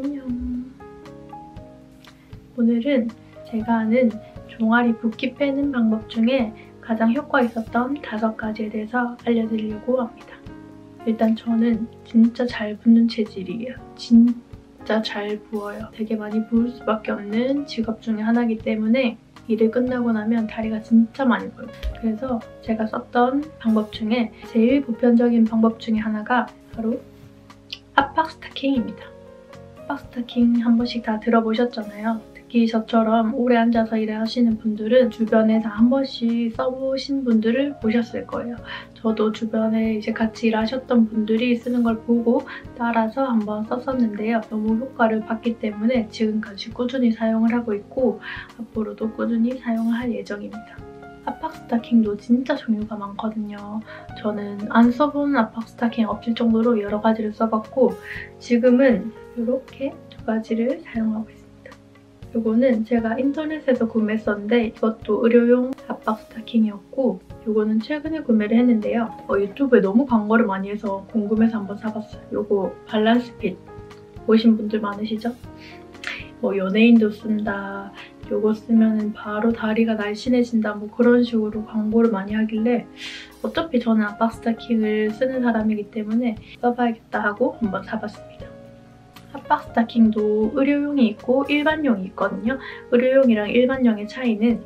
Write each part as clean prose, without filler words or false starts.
안녕. 오늘은 제가 아는 종아리 붓기 빼는 방법 중에 가장 효과 있었던 5가지에 대해서 알려드리려고 합니다. 일단 저는 진짜 잘 붓는 체질이에요. 진짜 잘 부어요. 되게 많이 부을 수밖에 없는 직업 중에 하나이기 때문에 일을 끝나고 나면 다리가 진짜 많이 부어요. 그래서 제가 썼던 방법 중에 제일 보편적인 방법 중에 하나가 바로 압박 스타킹입니다. 압박 스타킹 한 번씩 다 들어보셨잖아요. 특히 저처럼 오래 앉아서 일을 하시는 분들은 주변에 다 한 번씩 써보신 분들을 보셨을 거예요. 저도 주변에 이제 같이 일하셨던 분들이 쓰는 걸 보고 따라서 한번 썼었는데요. 너무 효과를 봤기 때문에 지금까지 꾸준히 사용을 하고 있고 앞으로도 꾸준히 사용을 할 예정입니다. 압박 스타킹도 진짜 종류가 많거든요. 저는 안 써본 압박 스타킹 없을 정도로 여러 가지를 써봤고 지금은 이렇게 2가지를 사용하고 있습니다. 이거는 제가 인터넷에서 구매했었는데 이것도 의료용 압박 스타킹이었고 이거는 최근에 구매를 했는데요. 유튜브에 너무 광고를 많이 해서 궁금해서 한번 사봤어요. 이거 밸런스핏 보신 분들 많으시죠? 연예인도 쓴다, 이거 쓰면 바로 다리가 날씬해진다 뭐 그런 식으로 광고를 많이 하길래 어차피 저는 압박 스타킹을 쓰는 사람이기 때문에 써봐야겠다 하고 한번 사봤습니다. 압박 스타킹도 의료용이 있고 일반용이 있거든요. 의료용이랑 일반용의 차이는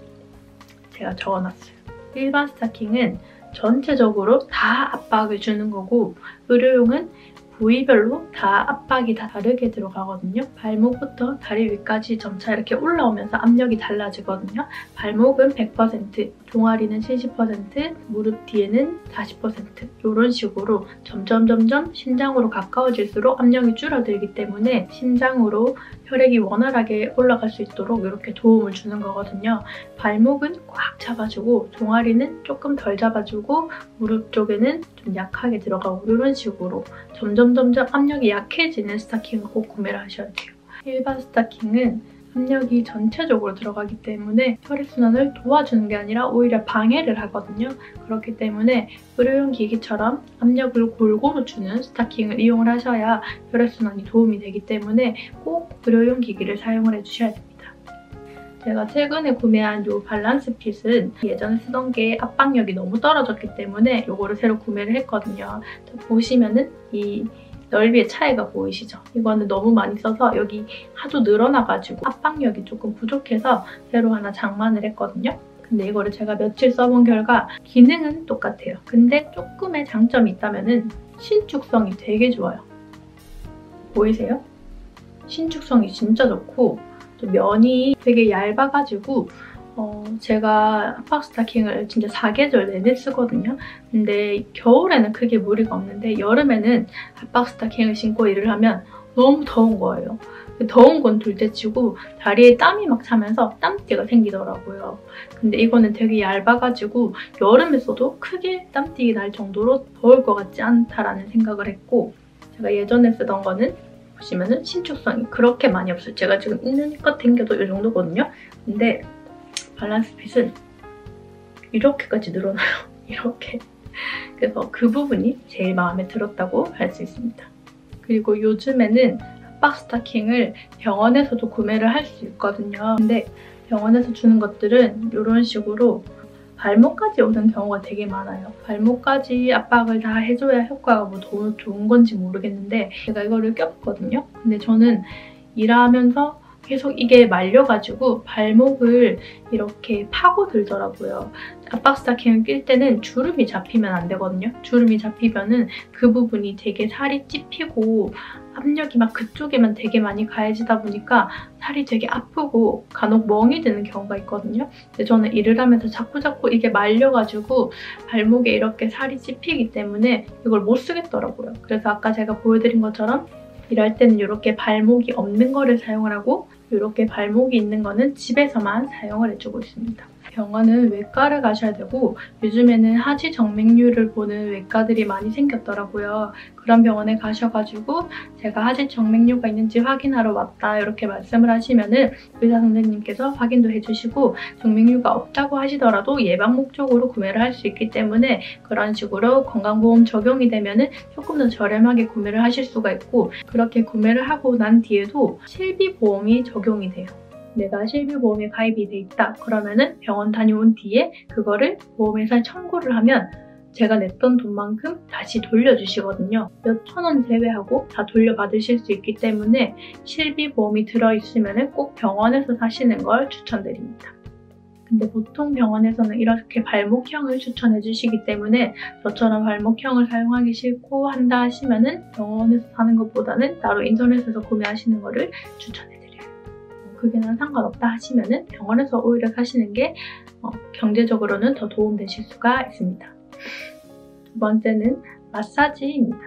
제가 적어놨어요. 일반 스타킹은 전체적으로 다 압박을 주는 거고 의료용은 부위별로 다 압박이 다 다르게 들어가거든요. 발목부터 다리 위까지 점차 이렇게 올라오면서 압력이 달라지거든요. 발목은 100%, 종아리는 70%, 무릎 뒤에는 40% 이런 식으로 점점 심장으로 가까워질수록 압력이 줄어들기 때문에 심장으로 혈액이 원활하게 올라갈 수 있도록 이렇게 도움을 주는 거거든요. 발목은 꽉 잡아주고 종아리는 조금 덜 잡아주고 무릎 쪽에는 좀 약하게 들어가고 이런 식으로 점점 압력이 약해지는 스타킹을 꼭 구매를 하셔야 돼요. 일반 스타킹은 압력이 전체적으로 들어가기 때문에 혈액순환을 도와주는 게 아니라 오히려 방해를 하거든요. 그렇기 때문에 의료용 기기처럼 압력을 골고루 주는 스타킹을 이용을 하셔야 혈액순환이 도움이 되기 때문에 꼭 의료용 기기를 사용을 해주셔야 됩니다. 제가 최근에 구매한 이 밸런스 핏은 예전에 쓰던 게 압박력이 너무 떨어졌기 때문에 이거를 새로 구매를 했거든요. 보시면은 이 넓이의 차이가 보이시죠? 이거는 너무 많이 써서 여기 하도 늘어나가지고 압박력이 조금 부족해서 새로 하나 장만을 했거든요. 근데 이거를 제가 며칠 써본 결과 기능은 똑같아요. 근데 조금의 장점이 있다면은 신축성이 되게 좋아요. 보이세요? 신축성이 진짜 좋고 또 면이 되게 얇아가지고 제가 압박 스타킹을 진짜 4계절 내내 쓰거든요. 근데 겨울에는 크게 무리가 없는데 여름에는 압박 스타킹을 신고 일을 하면 너무 더운 거예요. 더운 건 둘째치고 다리에 땀이 막 차면서 땀띠가 생기더라고요. 근데 이거는 되게 얇아가지고 여름에 써도 크게 땀띠가 날 정도로 더울 것 같지 않다라는 생각을 했고 제가 예전에 쓰던 거는 보시면은 신축성이 그렇게 많이 없어요. 제가 지금 이는껏 당겨도 이 정도거든요. 근데 밸런스 핏은 이렇게까지 늘어나요. 이렇게. 그래서 그 부분이 제일 마음에 들었다고 할 수 있습니다. 그리고 요즘에는 압박 스타킹을 병원에서도 구매를 할 수 있거든요. 근데 병원에서 주는 것들은 이런 식으로 발목까지 오는 경우가 되게 많아요. 발목까지 압박을 다 해줘야 효과가 뭐 더 좋은 건지 모르겠는데 제가 이거를 껴봤거든요. 근데 저는 일하면서 계속 이게 말려가지고 발목을 이렇게 파고들더라고요. 압박 스타킹을 낄 때는 주름이 잡히면 안 되거든요. 주름이 잡히면은 그 부분이 되게 살이 찝히고 압력이 막 그쪽에만 되게 많이 가해지다 보니까 살이 되게 아프고 간혹 멍이 드는 경우가 있거든요. 근데 저는 일을 하면서 자꾸 이게 말려가지고 발목에 이렇게 살이 찝히기 때문에 이걸 못 쓰겠더라고요. 그래서 아까 제가 보여드린 것처럼 일할 때는 이렇게 발목이 없는 거를 사용을 하고 이렇게 발목이 있는 거는 집에서만 사용을 해주고 있습니다. 병원은 외과를 가셔야 되고 요즘에는 하지 정맥류를 보는 외과들이 많이 생겼더라고요. 그런 병원에 가셔가지고 제가 하지 정맥류가 있는지 확인하러 왔다 이렇게 말씀을 하시면은 의사 선생님께서 확인도 해주시고 정맥류가 없다고 하시더라도 예방 목적으로 구매를 할 수 있기 때문에 그런 식으로 건강보험 적용이 되면은 조금 더 저렴하게 구매를 하실 수가 있고 그렇게 구매를 하고 난 뒤에도 실비보험이 적용이 돼요. 내가 실비보험에 가입이 돼 있다. 그러면은 병원 다녀온 뒤에 그거를 보험회사에 청구를 하면 제가 냈던 돈만큼 다시 돌려주시거든요. 몇천 원 제외하고 다 돌려받으실 수 있기 때문에 실비보험이 들어있으면 꼭 병원에서 사시는 걸 추천드립니다. 근데 보통 병원에서는 이렇게 발목형을 추천해 주시기 때문에 저처럼 발목형을 사용하기 싫고 한다 하시면은 병원에서 사는 것보다는 따로 인터넷에서 구매하시는 거를 추천해 드립니다. 그게 난 상관없다 하시면은 병원에서 오히려 사시는 게 경제적으로는 더 도움되실 수가 있습니다. 두 번째는 마사지입니다.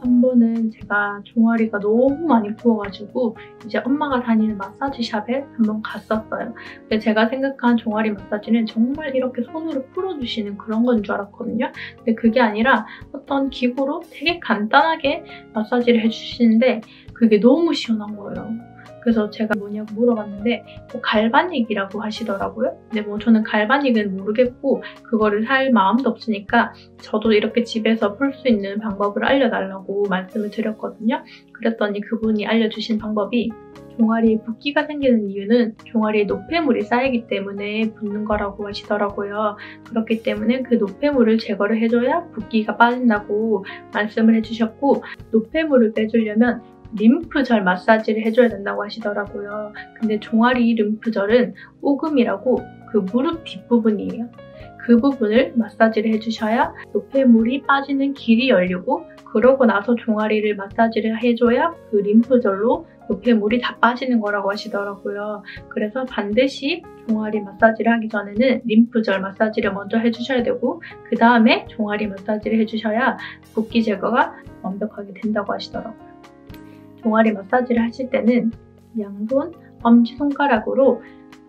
한 번은 제가 종아리가 너무 많이 부어가지고 이제 엄마가 다니는 마사지 샵에 한번 갔었어요. 근데 제가 생각한 종아리 마사지는 정말 이렇게 손으로 풀어주시는 그런 건 줄 알았거든요. 근데 그게 아니라 어떤 기구로 되게 간단하게 마사지를 해주시는데 그게 너무 시원한 거예요. 그래서 제가 뭐냐고 물어봤는데 갈바닉이라고 하시더라고요. 근데 저는 갈바닉은 모르겠고 그거를 살 마음도 없으니까 저도 이렇게 집에서 풀 수 있는 방법을 알려달라고 말씀을 드렸거든요. 그랬더니 그분이 알려주신 방법이 종아리에 붓기가 생기는 이유는 종아리에 노폐물이 쌓이기 때문에 붓는 거라고 하시더라고요. 그렇기 때문에 그 노폐물을 제거를 해줘야 붓기가 빠진다고 말씀을 해주셨고 노폐물을 빼주려면 림프절 마사지를 해줘야 된다고 하시더라고요. 근데 종아리 림프절은 오금이라고 그 무릎 뒷부분이에요. 그 부분을 마사지를 해주셔야 노폐물이 빠지는 길이 열리고 그러고 나서 종아리를 마사지를 해줘야 그 림프절로 노폐물이 다 빠지는 거라고 하시더라고요. 그래서 반드시 종아리 마사지를 하기 전에는 림프절 마사지를 먼저 해주셔야 되고 그 다음에 종아리 마사지를 해주셔야 붓기 제거가 완벽하게 된다고 하시더라고요. 종아리 마사지를 하실 때는 양손, 엄지손가락으로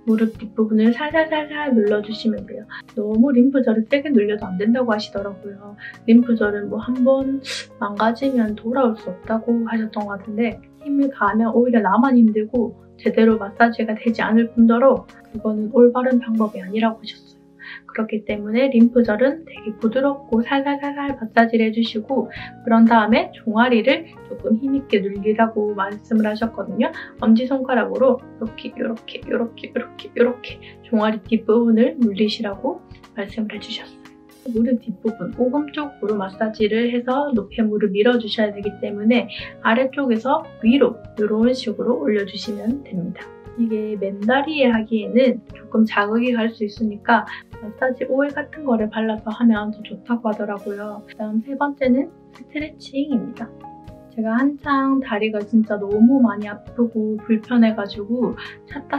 무릎 뒷부분을 살살살살 눌러주시면 돼요. 너무 림프절을 세게 눌려도 안 된다고 하시더라고요. 림프절은 한 번 망가지면 돌아올 수 없다고 하셨던 것 같은데 힘을 가하면 오히려 나만 힘들고 제대로 마사지가 되지 않을 뿐더러 그거는 올바른 방법이 아니라고 하셨어요. 그렇기 때문에 림프절은 되게 부드럽고 살살살살 마사지를 해주시고 그런 다음에 종아리를 조금 힘있게 눌리라고 말씀을 하셨거든요. 엄지손가락으로 이렇게 종아리 뒷부분을 눌리시라고 말씀을 해주셨어요. 무릎 뒷부분, 오금 쪽으로 마사지를 해서 노폐물을 밀어주셔야 되기 때문에 아래쪽에서 위로 이런 식으로 올려주시면 됩니다. 이게 맨다리에 하기에는 조금 자극이 갈 수 있으니까 마사지 오일 같은 거를 발라서 하면 더 좋다고 하더라고요. 그다음 세 번째는 스트레칭입니다. 제가 한창 다리가 진짜 너무 많이 아프고 불편해가지고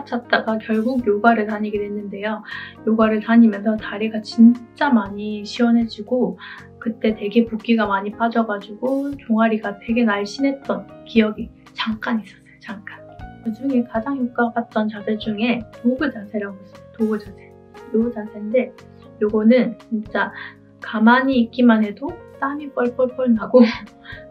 찾다가 결국 요가를 다니게 됐는데요. 요가를 다니면서 다리가 진짜 많이 시원해지고 그때 되게 붓기가 많이 빠져가지고 종아리가 되게 날씬했던 기억이 잠깐 있었어요. 잠깐. 그중에 가장 효과가 봤던 자세 중에 도그 자세라고 있어요. 도그 자세. 요 자세인데 요거는 진짜 가만히 있기만 해도 땀이 뻘뻘뻘 나고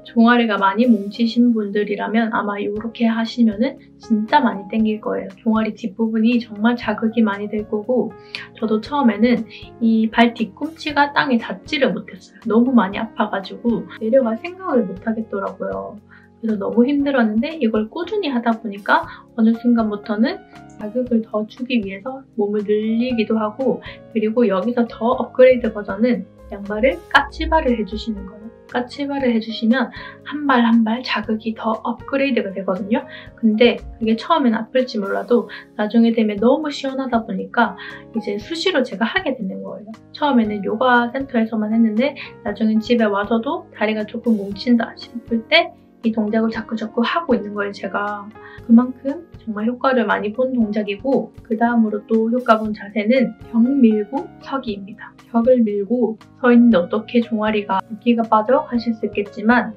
종아리가 많이 뭉치신 분들이라면 아마 이렇게 하시면은 진짜 많이 땡길 거예요. 종아리 뒷부분이 정말 자극이 많이 될 거고 저도 처음에는 이 발 뒤꿈치가 땅에 닿지를 못했어요. 너무 많이 아파가지고 내려갈 생각을 못 하겠더라고요. 그래서 너무 힘들었는데 이걸 꾸준히 하다 보니까 어느 순간부터는 자극을 더 주기 위해서 몸을 늘리기도 하고 그리고 여기서 더 업그레이드 버전은 양발을 까치발을 해주시는 거예요. 까치발을 해주시면 한 발 한 발 자극이 더 업그레이드가 되거든요. 근데 그게 처음엔 아플지 몰라도 나중에 되면 너무 시원하다 보니까 이제 수시로 제가 하게 되는 거예요. 처음에는 요가 센터에서만 했는데 나중엔 집에 와서도 다리가 조금 뭉친다 싶을 때 이 동작을 자꾸 하고 있는 거예요, 제가. 그만큼 정말 효과를 많이 본 동작이고 그 다음으로 또 효과 본 자세는 벽 밀고 서기입니다. 벽을 밀고 서 있는데 어떻게 종아리가 붓기가 빠져? 하실 수 있겠지만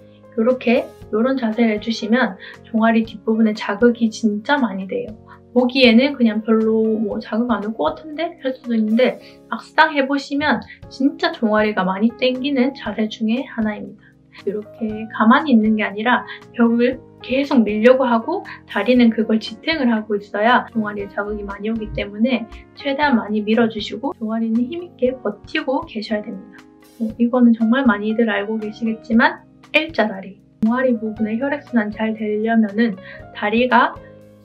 이런 자세를 해주시면 종아리 뒷부분에 자극이 진짜 많이 돼요. 보기에는 그냥 별로 뭐 자극 안 올 것 같은데 할 수도 있는데 막상 해보시면 진짜 종아리가 많이 땡기는 자세 중에 하나입니다. 이렇게 가만히 있는 게 아니라 벽을 계속 밀려고 하고 다리는 그걸 지탱을 하고 있어야 종아리에 자극이 많이 오기 때문에 최대한 많이 밀어주시고 종아리는 힘있게 버티고 계셔야 됩니다. 이거는 정말 많이들 알고 계시겠지만 L자다리. 종아리 부분에 혈액순환 잘 되려면은 다리가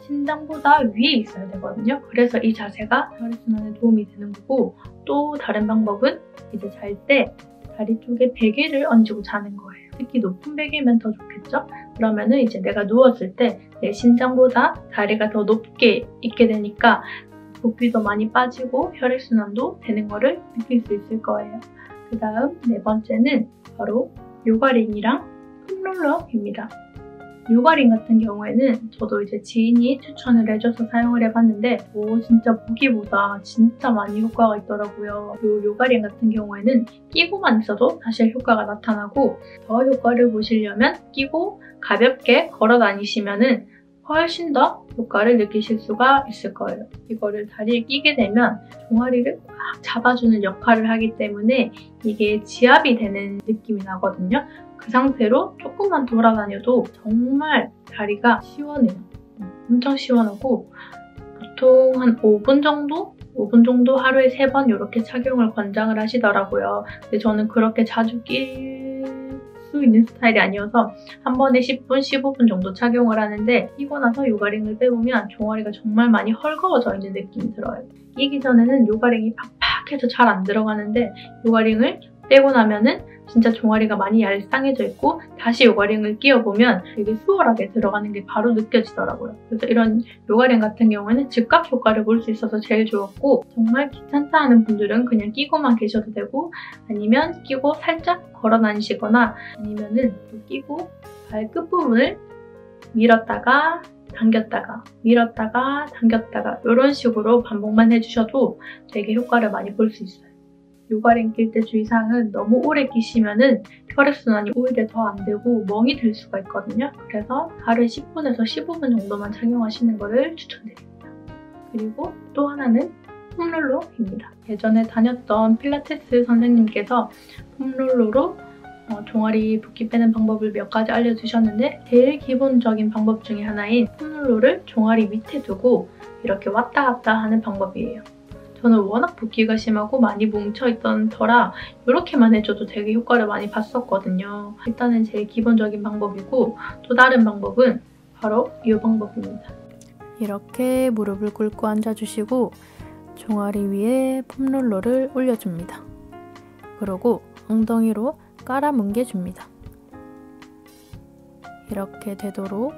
심장보다 위에 있어야 되거든요. 그래서 이 자세가 혈액순환에 도움이 되는 거고 또 다른 방법은 이제 잘 때 다리 쪽에 베개를 얹고 자는 거예요. 특히 높은 베개면 더 좋겠죠? 그러면은 이제 내가 누웠을 때 내 심장보다 다리가 더 높게 있게 되니까 부피도 많이 빠지고 혈액순환도 되는 거를 느낄 수 있을 거예요. 그 다음 네 번째는 바로 요가링이랑 폼롤러입니다. 요가링 같은 경우에는 저도 이제 지인이 추천을 해줘서 사용을 해봤는데 진짜 보기보다 진짜 많이 효과가 있더라고요. 이 요가링 같은 경우에는 끼고만 있어도 사실 효과가 나타나고 더 효과를 보시려면 끼고 가볍게 걸어 다니시면은 훨씬 더 효과를 느끼실 수가 있을 거예요. 이거를 다리에 끼게 되면 종아리를 꽉 잡아주는 역할을 하기 때문에 이게 지압이 되는 느낌이 나거든요. 그 상태로 조금만 돌아다녀도 정말 다리가 시원해요. 엄청 시원하고 보통 한 5분 정도 하루에 3번 이렇게 착용을 권장을 하시더라고요. 근데 저는 그렇게 자주 낄 수 있는 스타일이 아니어서 한 번에 10분, 15분 정도 착용을 하는데 끼고 나서 요가링을 빼보면 종아리가 정말 많이 헐거워져 있는 느낌이 들어요. 끼기 전에는 요가링이 팍팍해서 잘 안 들어가는데 요가링을 빼고 나면은 진짜 종아리가 많이 얄쌍해져 있고 다시 요가링을 끼워보면 되게 수월하게 들어가는 게 바로 느껴지더라고요. 그래서 이런 요가링 같은 경우에는 즉각 효과를 볼 수 있어서 제일 좋았고 정말 귀찮다 하는 분들은 그냥 끼고만 계셔도 되고 아니면 끼고 살짝 걸어 다니시거나 아니면은 또 끼고 발 끝부분을 밀었다가 당겼다가 밀었다가 당겼다가 이런 식으로 반복만 해주셔도 되게 효과를 많이 볼 수 있어요. 요가링 낄 때 주의사항은 너무 오래 끼시면은 혈액순환이 오히려 더 안 되고 멍이 들 수가 있거든요. 그래서 하루에 10분에서 15분 정도만 착용하시는 거를 추천드립니다. 그리고 또 하나는 폼롤러입니다. 예전에 다녔던 필라테스 선생님께서 폼롤러로 종아리 붓기 빼는 방법을 몇 가지 알려주셨는데 제일 기본적인 방법 중에 하나인 폼롤러를 종아리 밑에 두고 이렇게 왔다 갔다 하는 방법이에요. 저는 워낙 붓기가 심하고 많이 뭉쳐있던 터라 이렇게만 해줘도 되게 효과를 많이 봤었거든요. 일단은 제일 기본적인 방법이고 또 다른 방법은 바로 이 방법입니다. 이렇게 무릎을 꿇고 앉아주시고 종아리 위에 폼롤러를 올려줍니다. 그리고 엉덩이로 깔아뭉개줍니다. 이렇게 되도록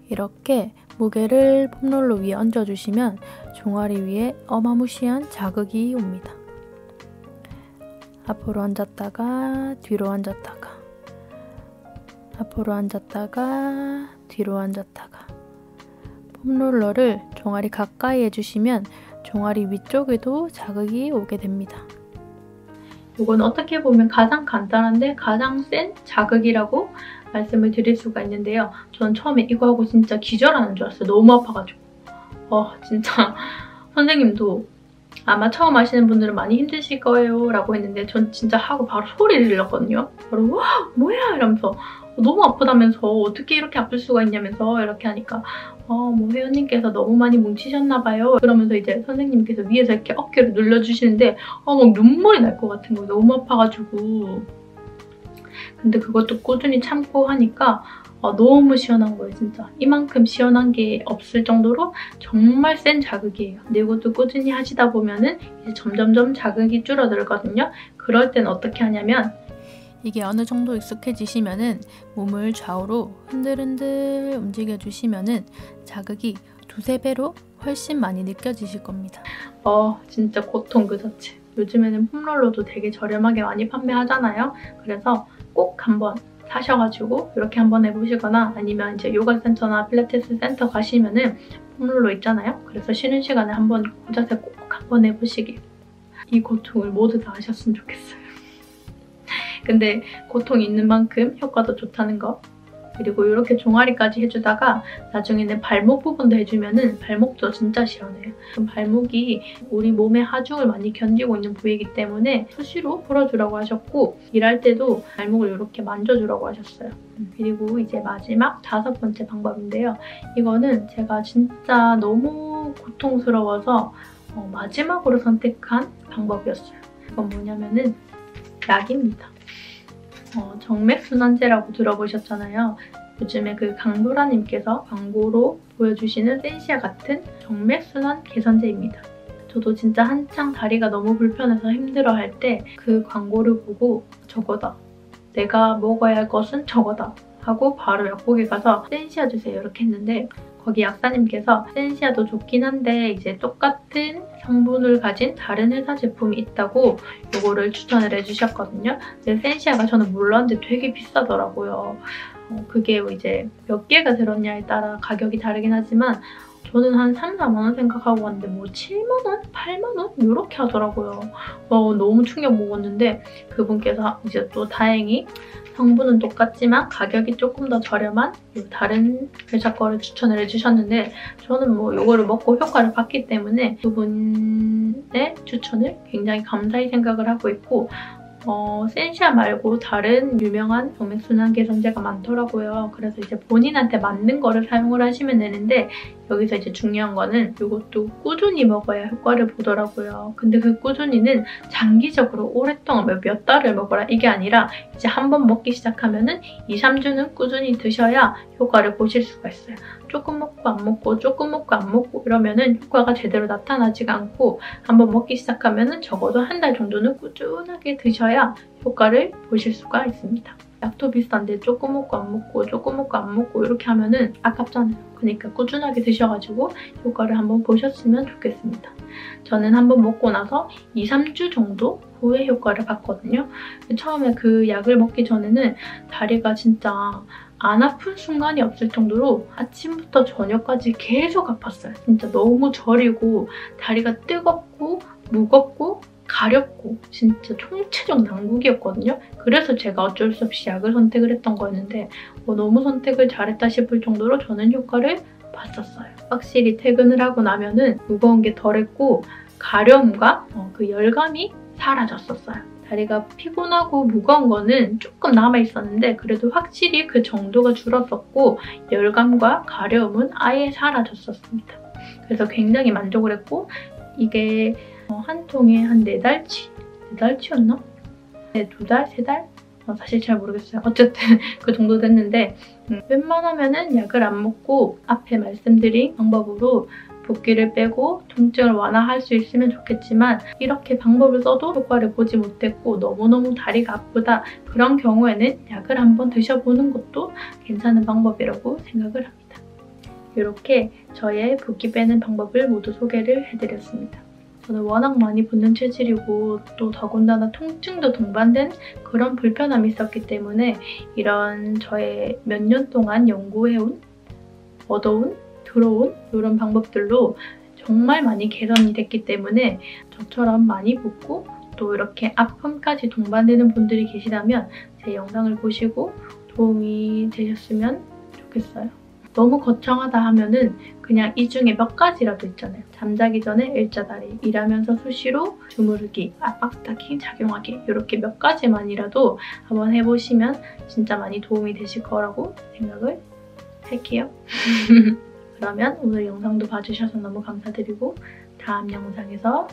이렇게 무게를 폼롤러 위에 얹어주시면 종아리 위에 어마무시한 자극이 옵니다. 앞으로 앉았다가 뒤로 앉았다가 앞으로 앉았다가 뒤로 앉았다가 폼롤러를 종아리 가까이 해주시면 종아리 위쪽에도 자극이 오게 됩니다. 이건 어떻게 보면 가장 간단한데 가장 센 자극이라고 말씀을 드릴 수가 있는데요. 전 처음에 이거 하고 진짜 기절하는 줄 알았어요. 너무 아파가지고. 진짜 선생님도 아마 처음 하시는 분들은 많이 힘드실 거예요 라고 했는데 전 진짜 하고 바로 소리를 질렀거든요. 바로 와 뭐야 이러면서 너무 아프다면서 어떻게 이렇게 아플 수가 있냐면서 이렇게 하니까 뭐 회원님께서 너무 많이 뭉치셨나 봐요. 그러면서 이제 선생님께서 위에서 이렇게 어깨를 눌러주시는데 막 눈물이 날 것 같은 거예요. 너무 아파가지고. 근데 그것도 꾸준히 참고 하니까 너무 시원한 거예요, 진짜. 이만큼 시원한 게 없을 정도로 정말 센 자극이에요. 근데 이것도 꾸준히 하시다 보면은 이제 점점점 자극이 줄어들거든요. 그럴 땐 어떻게 하냐면 이게 어느 정도 익숙해지시면은 몸을 좌우로 흔들흔들 움직여주시면은 자극이 2~3배로 훨씬 많이 느껴지실 겁니다. 진짜 고통 그 자체. 요즘에는 폼롤러도 되게 저렴하게 많이 판매하잖아요. 그래서 꼭 한번 사셔가지고 이렇게 한번 해보시거나 아니면 이제 요가 센터나 필라테스 센터 가시면은 폼롤러 있잖아요. 그래서 쉬는 시간에 한번 그 자세 꼭 한번 해보시길. 이 고통을 모두 다 하셨으면 좋겠어요. 근데 고통이 있는 만큼 효과도 좋다는 거 그리고 이렇게 종아리까지 해주다가 나중에는 발목 부분도 해주면은 발목도 진짜 시원해요. 발목이 우리 몸의 하중을 많이 견디고 있는 부위이기 때문에 수시로 풀어주라고 하셨고 일할 때도 발목을 이렇게 만져주라고 하셨어요. 그리고 이제 마지막 5번째 방법인데요. 이거는 제가 진짜 너무 고통스러워서 마지막으로 선택한 방법이었어요. 이건 뭐냐면은 약입니다. 정맥순환제라고 들어보셨잖아요. 요즘에 그 강도라님께서 광고로 보여주시는 센시아 같은 정맥순환 개선제입니다. 저도 진짜 한창 다리가 너무 불편해서 힘들어할 때 그 광고를 보고 저거다. 내가 먹어야 할 것은 저거다. 하고 바로 약국에 가서 센시아 주세요 이렇게 했는데 거기 약사님께서 센시아도 좋긴 한데 이제 똑같은 성분을 가진 다른 회사 제품이 있다고 이거를 추천을 해주셨거든요. 근데 센시아가 저는 몰랐는데 되게 비싸더라고요. 그게 이제 몇 개가 들었냐에 따라 가격이 다르긴 하지만 저는 한 3, 4만 원 생각하고 왔는데 뭐 7만 원? 8만 원? 이렇게 하더라고요. 너무 충격 먹었는데 그분께서 이제 또 다행히 성분은 똑같지만 가격이 조금 더 저렴한 다른 회사 거를 추천을 해주셨는데 저는 뭐 이거를 먹고 효과를 봤기 때문에 그분의 추천을 굉장히 감사히 생각을 하고 있고 센시아 말고 다른 유명한 정맥순환 개선제가 많더라고요. 그래서 이제 본인한테 맞는 거를 사용을 하시면 되는데 여기서 이제 중요한 거는 이것도 꾸준히 먹어야 효과를 보더라고요. 근데 그 꾸준히는 장기적으로 오랫동안 몇 달을 먹어라 이게 아니라 이제 한번 먹기 시작하면은 2, 3주는 꾸준히 드셔야 효과를 보실 수가 있어요. 조금 먹고 안 먹고 조금 먹고 안 먹고 이러면은 효과가 제대로 나타나지가 않고 한번 먹기 시작하면은 적어도 한 달 정도는 꾸준하게 드셔야 효과를 보실 수가 있습니다. 약도 비슷한데 조금 먹고 안 먹고 조금 먹고 안 먹고 이렇게 하면은 아깝잖아요. 그러니까 꾸준하게 드셔가지고 효과를 한번 보셨으면 좋겠습니다. 저는 한번 먹고 나서 2, 3주 정도 후에 효과를 봤거든요. 처음에 그 약을 먹기 전에는 다리가 진짜 안 아픈 순간이 없을 정도로 아침부터 저녁까지 계속 아팠어요. 진짜 너무 저리고 다리가 뜨겁고 무겁고 가렵고 진짜 총체적 난국이었거든요. 그래서 제가 어쩔 수 없이 약을 선택을 했던 거였는데 너무 선택을 잘했다 싶을 정도로 저는 효과를 봤었어요. 확실히 퇴근을 하고 나면은 무거운 게 덜했고 가려움과 그 열감이 사라졌었어요. 다리가 피곤하고 무거운 거는 조금 남아있었는데 그래도 확실히 그 정도가 줄었었고 열감과 가려움은 아예 사라졌었습니다. 그래서 굉장히 만족을 했고 이게 한 통에 한 4달치? 4달치였나? 네, 2달? 3달? 사실 잘 모르겠어요. 어쨌든 그 정도 됐는데 웬만하면은 약을 안 먹고 앞에 말씀드린 방법으로 붓기를 빼고 통증을 완화할 수 있으면 좋겠지만 이렇게 방법을 써도 효과를 보지 못했고 너무너무 다리가 아프다 그런 경우에는 약을 한번 드셔보는 것도 괜찮은 방법이라고 생각을 합니다. 이렇게 저의 붓기 빼는 방법을 모두 소개를 해드렸습니다. 저는 워낙 많이 붓는 체질이고 또 더군다나 통증도 동반된 그런 불편함이 있었기 때문에 이런 저의 몇 년 동안 연구해온, 얻어온, 들어온 이런 방법들로 정말 많이 개선이 됐기 때문에 저처럼 많이 붓고 또 이렇게 아픔까지 동반되는 분들이 계시다면 제 영상을 보시고 도움이 되셨으면 좋겠어요. 너무 거창하다 하면은 그냥 이 중에 몇 가지라도 있잖아요. 잠자기 전에 일자다리, 일하면서 수시로 주무르기, 압박 스타킹 착용하기 이렇게 몇 가지만이라도 한번 해보시면 진짜 많이 도움이 되실 거라고 생각을 할게요. 그러면 오늘 영상도 봐주셔서 너무 감사드리고 다음 영상에서